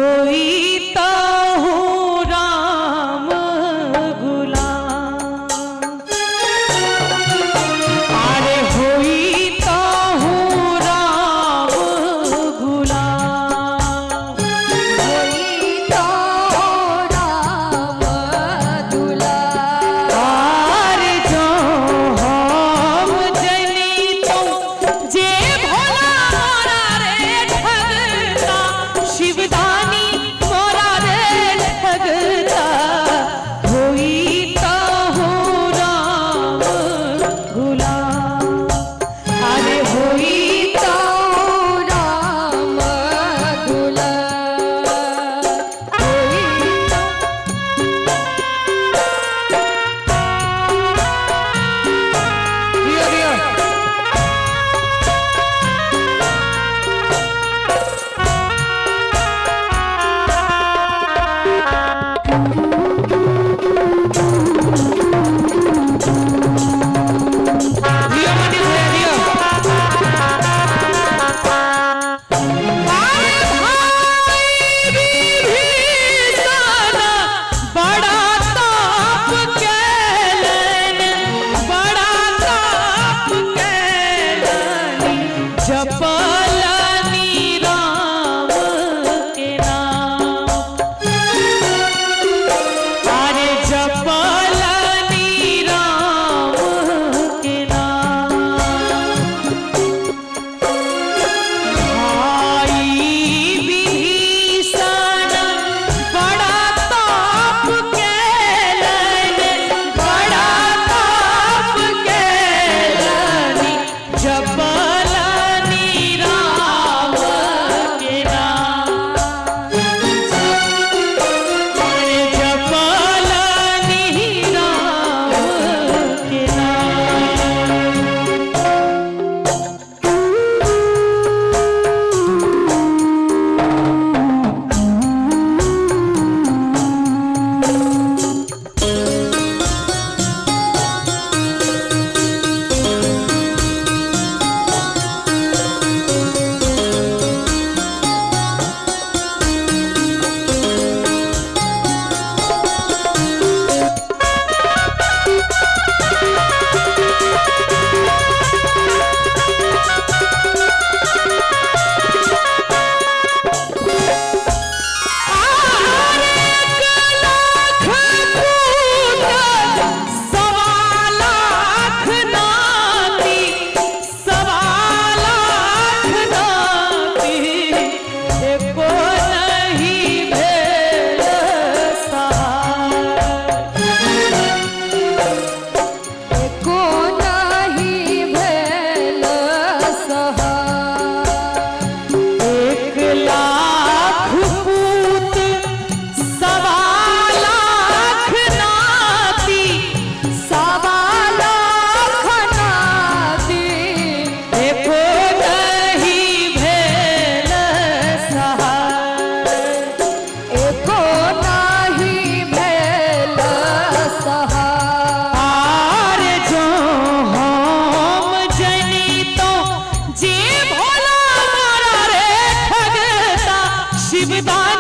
होई तो हूँ राम गुलाम, अरे होई तो हूँ राम गुलाम, होई तो राम दुलार। अरे जो हम जनी तो जे भोला मोरा रे ठगता, शिवदानी मोरा रे ठगता, होई तो हूँ राम गुलाम, अरे होई तो राम दुलार। होई दिया दिया दिया मनी दिया दिया। अरे भाई विभीषण बड़ा ताप कैलन, बड़ा ताप कैलन, जपलनि राम के नाम, अरे जपलनि राम के नाम। भाई विभीषण बड़ा ताप कैलन, बड़ा ताप कैलन, जपलनि राम के नाम, अरे जपलनि राम के नाम। एको नहीं भेल सहाय। 1,00,000 पूत 1,25,000 नाती, 1,25,000 नाती। एको नहीं भेल सहाय, एको नहीं भेल सहाय। आरे जो हम जनी तो जे भोला मोरा रे ठगता, शिवदानी